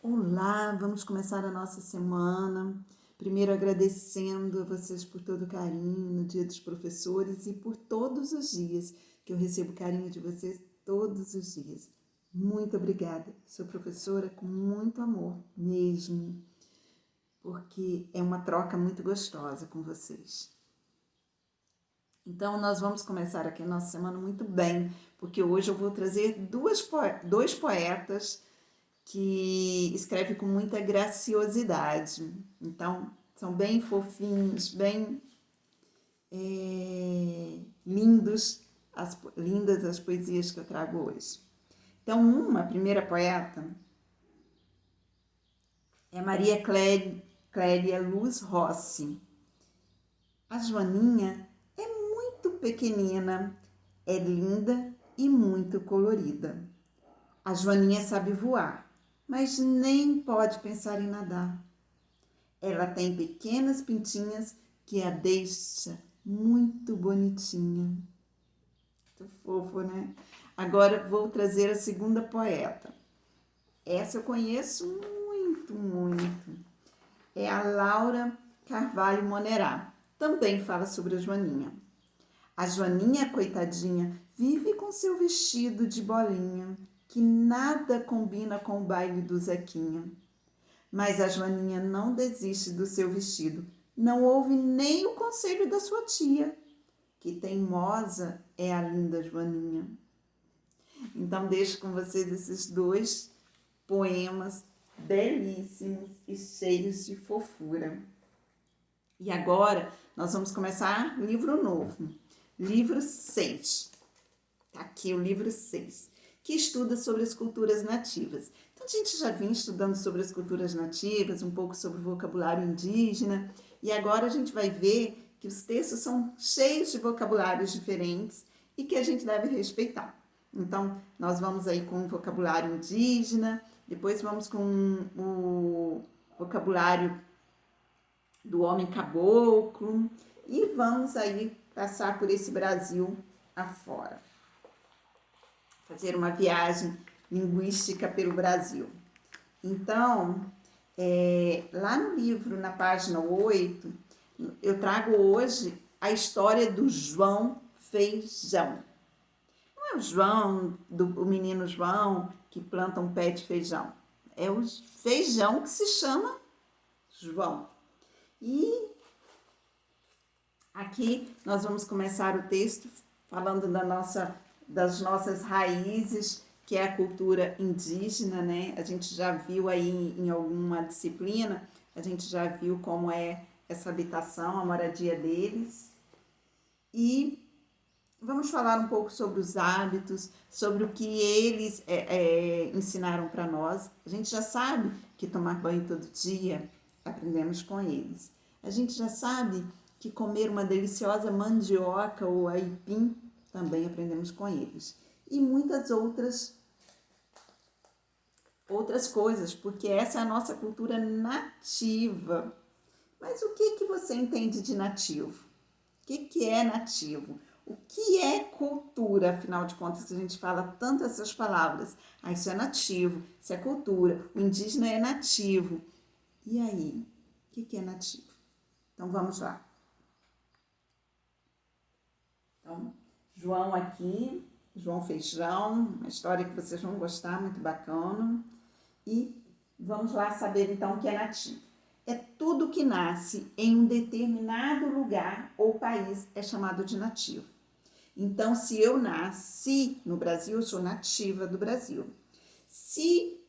Olá, vamos começar a nossa semana. Primeiro agradecendo a vocês por todo o carinho no Dia dos Professores e por todos os dias que eu recebo carinho de vocês todos os dias. Muito obrigada. Sou professora com muito amor mesmo, porque é uma troca muito gostosa com vocês. Então, nós vamos começar aqui a nossa semana muito bem, porque hoje eu vou trazer dois poetas que escreve com muita graciosidade. Então, são bem fofinhos, bem lindas as poesias que eu trago hoje. Então, a primeira poeta, é Maria Clélia Luz Rossi. A Joaninha é muito pequenina, é linda e muito colorida. A Joaninha sabe voar, mas nem pode pensar em nadar. Ela tem pequenas pintinhas que a deixa muito bonitinha. Muito fofo, né? Agora vou trazer a segunda poeta. Essa eu conheço muito. É a Laura Carvalho Monerá. Também fala sobre a Joaninha. A Joaninha, coitadinha, vive com seu vestido de bolinha, que nada combina com o baile do Zequinha. Mas a Joaninha não desiste do seu vestido, não ouve nem o conselho da sua tia. Que teimosa é a linda Joaninha. Então deixo com vocês esses dois poemas belíssimos e cheios de fofura. E agora nós vamos começar livro novo, livro 6. Tá aqui o livro 6, que estuda sobre as culturas nativas. Então, a gente já vinha estudando sobre as culturas nativas, um pouco sobre o vocabulário indígena, e agora a gente vai ver que os textos são cheios de vocabulários diferentes e que a gente deve respeitar. Então, nós vamos aí com o vocabulário indígena, depois vamos com o vocabulário do homem caboclo e vamos aí passar por esse Brasil afora. Fazer uma viagem linguística pelo Brasil. Então, lá no livro, na página 8, eu trago hoje a história do João Feijão. Não é o João, o menino João, que planta um pé de feijão. É o feijão que se chama João. E aqui nós vamos começar o texto falando das nossas raízes, que é a cultura indígena, né? A gente já viu aí em alguma disciplina, a gente já viu como é essa habitação, a moradia deles. E vamos falar um pouco sobre os hábitos, sobre o que eles ensinaram para nós. A gente já sabe que tomar banho todo dia, aprendemos com eles. A gente já sabe que comer uma deliciosa mandioca ou aipim, também aprendemos com eles. E muitas outras coisas, porque essa é a nossa cultura nativa. Mas o que você entende de nativo? O que é nativo? O que é cultura, afinal de contas, que a gente fala tanto essas palavras? Isso é nativo, isso é cultura, o indígena é nativo. E aí, o que é nativo? Então, vamos lá. Então, João aqui, João Feijão, uma história que vocês vão gostar, muito bacana. E vamos lá saber então o que é nativo. É tudo que nasce em um determinado lugar ou país é chamado de nativo. Então, se eu nasci no Brasil, eu sou nativa do Brasil. Se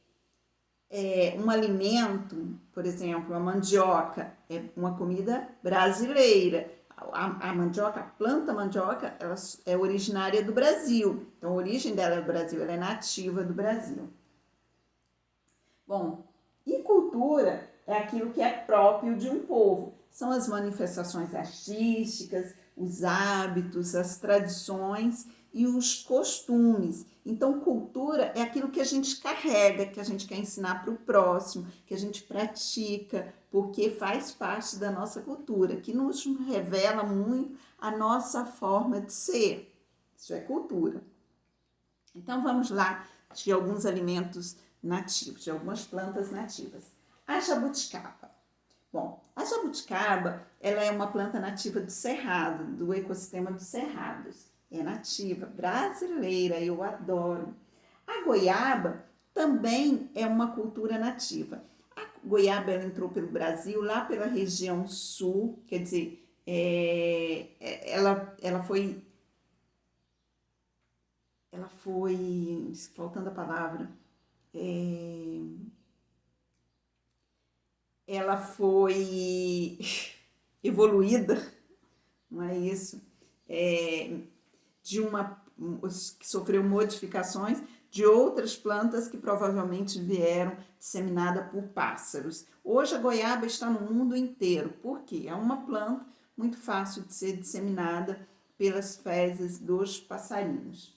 um alimento, por exemplo, a mandioca, é uma comida brasileira. A mandioca, a planta mandioca, ela é originária do Brasil. Então, a origem dela é do Brasil, ela é nativa do Brasil. Bom, e cultura é aquilo que é próprio de um povo. São as manifestações artísticas, os hábitos, as tradições e os costumes. Então, cultura é aquilo que a gente carrega, que a gente quer ensinar para o próximo, que a gente pratica, porque faz parte da nossa cultura, que nos revela muito a nossa forma de ser. Isso é cultura. Então, vamos lá de alguns alimentos nativos, de algumas plantas nativas. A jabuticaba. Bom, a jabuticaba, ela é uma planta nativa do cerrado, do ecossistema dos cerrados. É nativa, brasileira, eu adoro. A goiaba também é uma cultura nativa. A goiaba ela entrou pelo Brasil, lá pela região sul, quer dizer, ela foi, faltando a palavra, ela foi evoluída, não é isso? De uma que sofreu modificações de outras plantas que provavelmente vieram disseminadas por pássaros. Hoje a goiaba está no mundo inteiro, porque é uma planta muito fácil de ser disseminada pelas fezes dos passarinhos.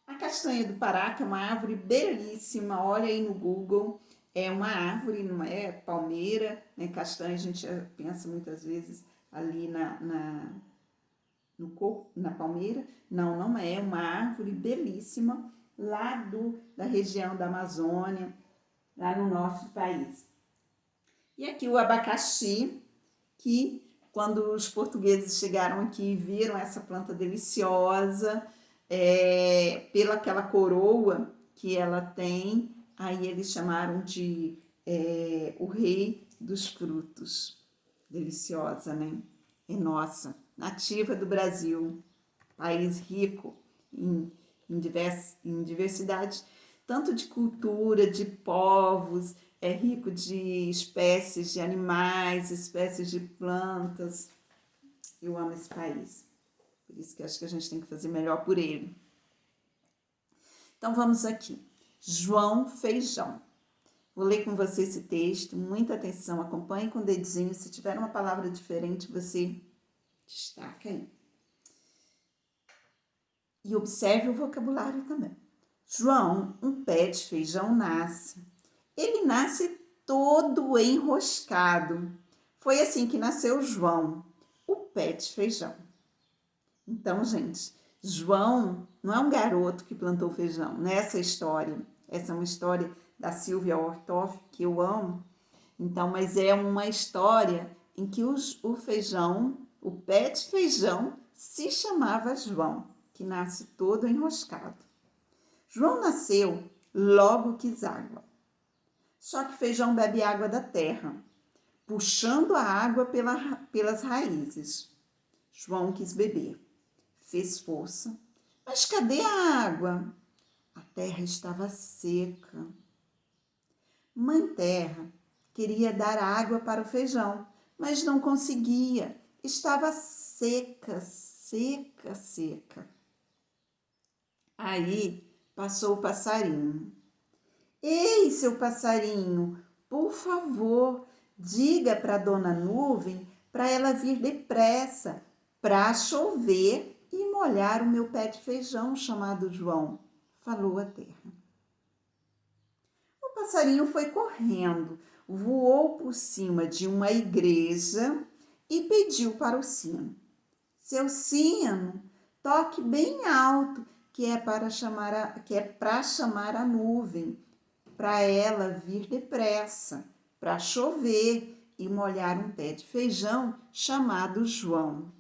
A castanha do Pará, que é uma árvore belíssima, olha aí no Google, é uma árvore, não é palmeira, né? Castanha a gente pensa muitas vezes ali no corpo, na palmeira. Não, não é uma árvore belíssima lá da região da Amazônia, lá no norte do país. E aqui o abacaxi, que quando os portugueses chegaram aqui e viram essa planta deliciosa, pela aquela coroa que ela tem, aí eles chamaram de o rei dos frutos. Deliciosa, né? É nossa, nativa do Brasil, país rico em diversidade, tanto de cultura, de povos, é rico de espécies de animais, espécies de plantas. Eu amo esse país, por isso que acho que a gente tem que fazer melhor por ele. Então vamos aqui, João Feijão. Vou ler com você esse texto, muita atenção, acompanhe com o dedinho. Se tiver uma palavra diferente, você destaca aí. E observe o vocabulário também. João, um pé de feijão nasce. Ele nasce todo enroscado. Foi assim que nasceu João, o pé de feijão. Então, gente, João não é um garoto que plantou feijão. Nessa história, essa é uma história da Silvia Ortoff, que eu amo. Então, mas é uma história em que o feijão, o pé de feijão, se chamava João, que nasce todo enroscado. João nasceu logo quis água. Só que feijão bebe água da terra, puxando a água pelas raízes. João quis beber, fez força. Mas cadê a água? A terra estava seca. Mãe Terra queria dar água para o feijão, mas não conseguia. Estava seca, seca, seca. Aí passou o passarinho. Ei, seu passarinho, por favor, diga para a dona Nuvem para ela vir depressa, para chover e molhar o meu pé de feijão chamado João, falou a terra. O passarinho foi correndo, voou por cima de uma igreja e pediu para o sino. Seu sino, toque bem alto, que é para chamar a nuvem, para ela vir depressa, para chover e molhar um pé de feijão chamado João.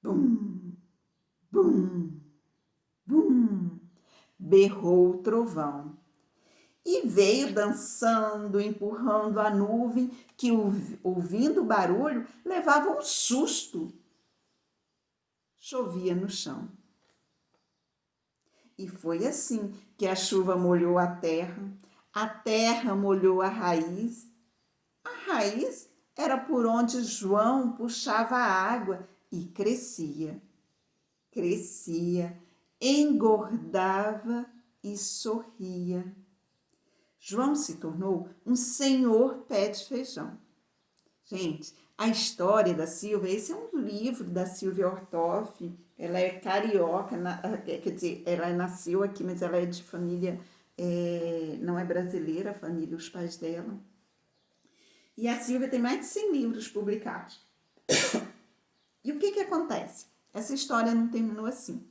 Bum, bum, bum, berrou o trovão. E veio dançando, empurrando a nuvem, que, ouvindo o barulho, levava um susto. Chovia no chão. E foi assim que a chuva molhou a terra molhou a raiz era por onde João puxava a água e crescia, engordava e sorria. João se tornou um senhor pé de feijão. Gente, a história da Silvia, esse é um livro da Silvia Ortoff, ela é carioca, quer dizer, ela nasceu aqui, mas ela é de família, não é brasileira, a família, os pais dela. E a Silvia tem mais de 100 livros publicados. E o que acontece? Essa história não terminou assim.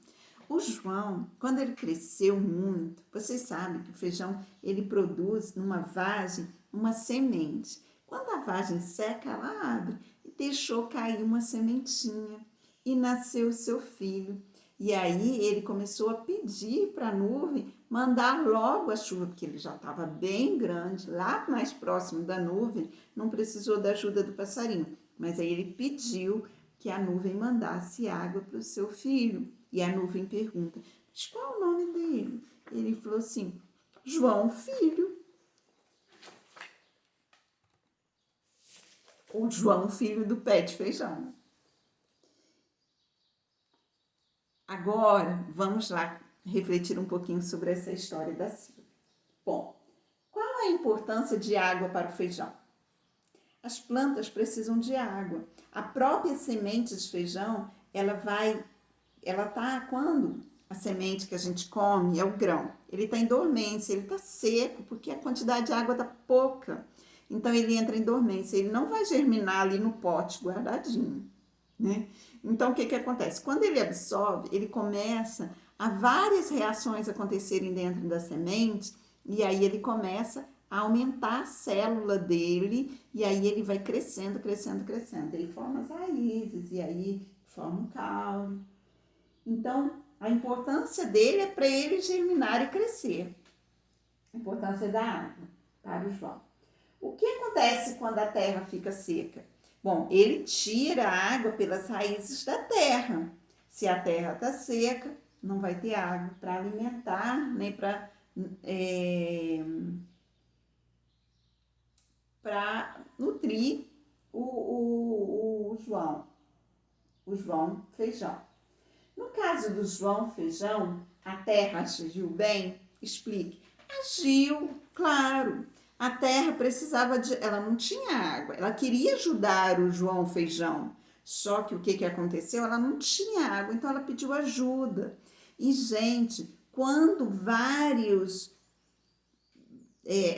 O João, quando ele cresceu muito, vocês sabem que o feijão ele produz numa vagem uma semente. Quando a vagem seca, ela abre e deixou cair uma sementinha e nasceu o seu filho. E aí ele começou a pedir para a nuvem mandar logo a chuva, porque ele já estava bem grande, lá mais próximo da nuvem, não precisou da ajuda do passarinho. Mas aí ele pediu que a nuvem mandasse água para o seu filho. E a nuvem pergunta, mas qual é o nome dele? Ele falou assim, João Filho. O João Filho do pé de feijão. Agora, vamos lá refletir um pouquinho sobre essa história da Silvia. Bom, qual a importância de água para o feijão? As plantas precisam de água. A própria semente de feijão, ela tá quando a semente que a gente come é o grão. Ele está em dormência, ele está seco, porque a quantidade de água está pouca. Então ele entra em dormência, ele não vai germinar ali no pote guardadinho, né? Então o que acontece? Quando ele absorve, ele começa a várias reações acontecerem dentro da semente, e aí ele começa a aumentar a célula dele, e aí ele vai crescendo, crescendo, crescendo. Ele forma as raízes, e aí forma um caule. Então, a importância dele é para ele germinar e crescer. A importância da água para o João. O que acontece quando a terra fica seca? Bom, ele tira a água pelas raízes da terra. Se a terra está seca, não vai ter água para alimentar, nem para nutrir o João Feijão. No caso do João Feijão, a terra agiu bem? Explique. Agiu, claro. A terra precisava ela não tinha água, ela queria ajudar o João Feijão. Só que o que aconteceu? Ela não tinha água, então ela pediu ajuda. E, gente, quando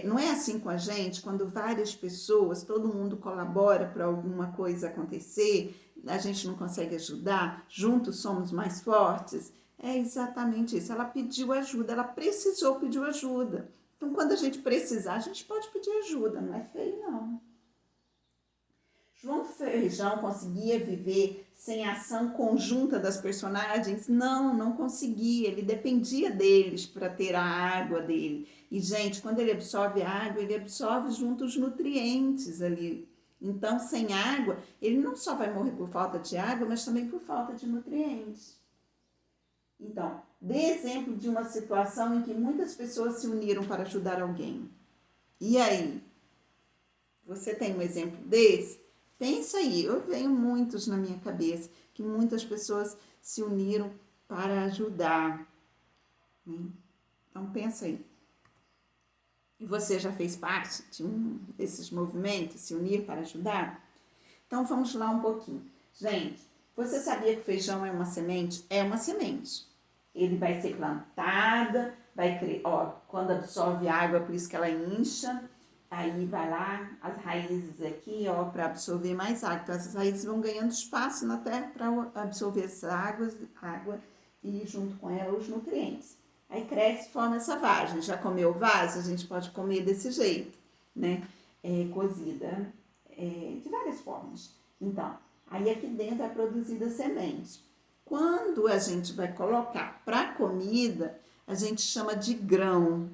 não é assim com a gente, quando várias pessoas, todo mundo colabora para alguma coisa acontecer, a gente não consegue ajudar, juntos somos mais fortes. É exatamente isso. Ela pediu ajuda, ela precisou pedir ajuda. Então, quando a gente precisar, a gente pode pedir ajuda, não é feio, não. João Feijão conseguia viver sem a ação conjunta das personagens? Não, não conseguia. Ele dependia deles para ter a água dele. E, gente, quando ele absorve a água, ele absorve junto os nutrientes ali. Então, sem água, ele não só vai morrer por falta de água, mas também por falta de nutrientes. Então, dê exemplo de uma situação em que muitas pessoas se uniram para ajudar alguém. E aí? Você tem um exemplo desse? Pensa aí, eu venho muitos na minha cabeça, que muitas pessoas se uniram para ajudar. Né? Então pensa aí. E você já fez parte de um desses movimentos, se unir para ajudar? Então vamos lá um pouquinho. Gente, você sabia que o feijão é uma semente? É uma semente. Ele vai ser plantada, quando absorve água, por isso que ela incha. Aí vai lá, as raízes aqui, para absorver mais água. Então, essas raízes vão ganhando espaço na terra para absorver essa água e junto com ela os nutrientes. Aí cresce e forma essa vagem. Já comeu vagem? A gente pode comer desse jeito, né? Cozida, de várias formas. Então, aí aqui dentro é produzida semente. Quando a gente vai colocar para comida, a gente chama de grão.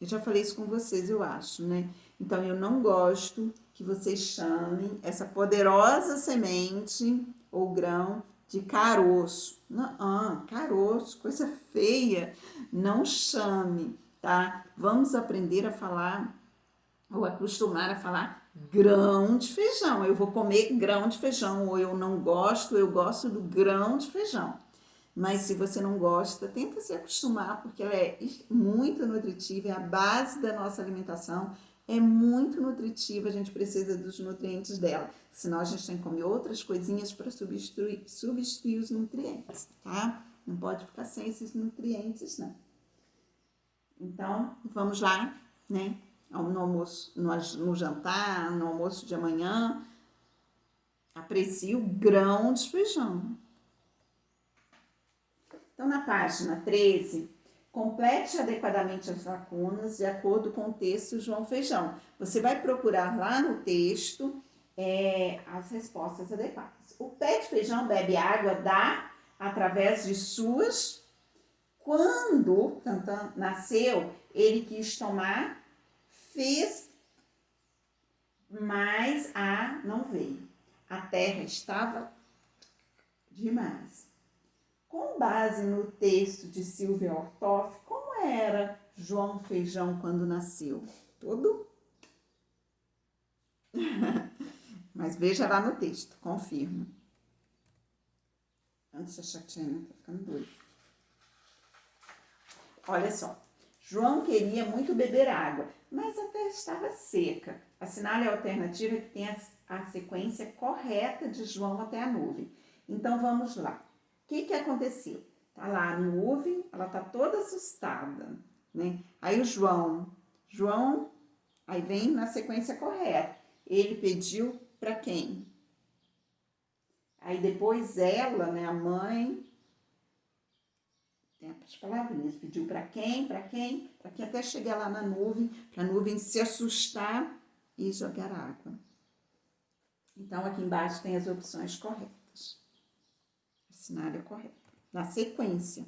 Eu já falei isso com vocês, eu acho, né? Então, eu não gosto que vocês chamem essa poderosa semente ou grão de caroço. Não, caroço, coisa feia. Não chame, tá? Vamos aprender a falar ou acostumar a falar grão de feijão. Eu vou comer grão de feijão, ou eu não gosto, eu gosto do grão de feijão. Mas se você não gosta, tenta se acostumar, porque ela é muito nutritiva, é a base da nossa alimentação, é muito nutritiva, a gente precisa dos nutrientes dela. Senão a gente tem que comer outras coisinhas para substituir os nutrientes, tá? Não pode ficar sem esses nutrientes, não. Então, vamos lá, né? No almoço, no jantar, no almoço de amanhã, aprecie o grão de feijão. Então, na página 13, complete adequadamente as lacunas de acordo com o texto João Feijão. Você vai procurar lá no texto as respostas adequadas. O pé de feijão bebe água através de suas. Quando Tantã nasceu, ele quis tomar, fez, mas não veio. A terra estava demais. Com base no texto de Silvia Ortoff, como era João Feijão quando nasceu? Todo? Mas veja lá no texto, confirma. Antes da chatinha, tá ficando doido. Olha só, João queria muito beber água, mas a terra estava seca. Assinale a alternativa que tem a sequência correta de João até a nuvem. Então vamos lá. O que aconteceu? Tá lá a nuvem, ela tá toda assustada, né? Aí o João, aí vem na sequência correta. Ele pediu para quem? Aí depois ela, né, a mãe, tem as palavrinhas, pediu para quem, até chegar lá na nuvem, para a nuvem se assustar e jogar água. Então aqui embaixo tem as opções corretas. Assinale a correta, na sequência.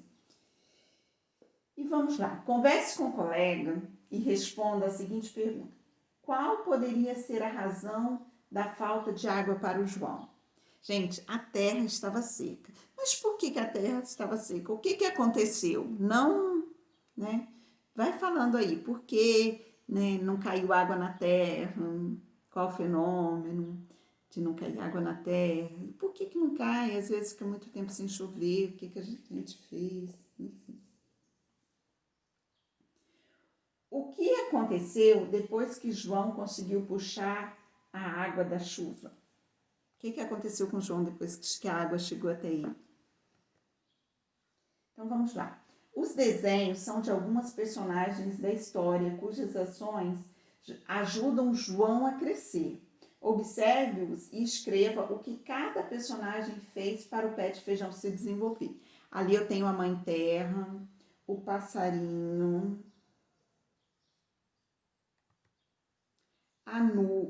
E vamos lá, converse com o colega e responda a seguinte pergunta. Qual poderia ser a razão da falta de água para o João? Gente, a terra estava seca. Mas por que a terra estava seca? O que aconteceu? Não, né? Vai falando aí, por que, né, não caiu água na terra? Qual o fenômeno de não cair água na terra? Por que não cai? Às vezes fica muito tempo sem chover. O que a gente fez? Enfim. O que aconteceu depois que João conseguiu puxar a água da chuva? O que aconteceu com João depois que a água chegou até ele? Então vamos lá. Os desenhos são de algumas personagens da história cujas ações ajudam João a crescer. Observe-os e escreva o que cada personagem fez para o pé de feijão se desenvolver. Ali eu tenho a mãe terra, o passarinho,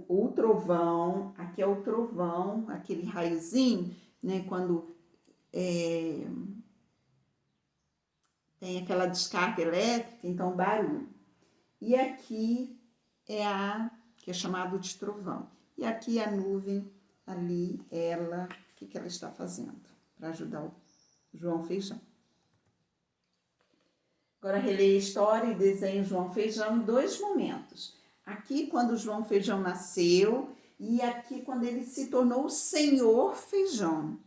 o trovão, aqui é o trovão, aquele raiozinho, né, quando tem aquela descarga elétrica, então barulho. E aqui que é chamado de trovão. E aqui a nuvem, ali, o que ela está fazendo para ajudar o João Feijão. Agora releia a história e desenhe o João Feijão em 2 momentos. Aqui quando o João Feijão nasceu e aqui quando ele se tornou o Senhor Feijão.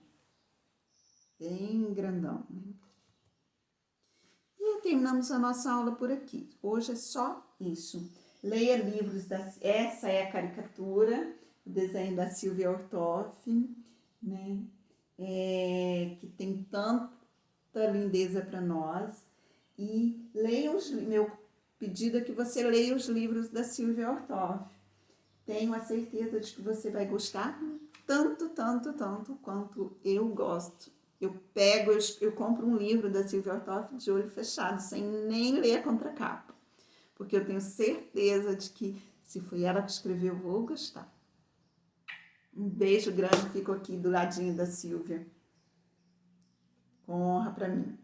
Bem grandão, né? E terminamos a nossa aula por aqui. Hoje é só isso. Leia livros, essa é a caricatura, o desenho da Silvia Ortoff, né? Que tem tanta lindeza para nós. E leia meu pedido é que você leia os livros da Silvia Ortoff. Tenho a certeza de que você vai gostar tanto quanto eu gosto. Eu compro um livro da Silvia Ortoff de olho fechado, sem nem ler a contracapa. Porque eu tenho certeza de que, se foi ela que escreveu, eu vou gostar. Um beijo grande, fico aqui do ladinho da Silvia. Com honra para mim.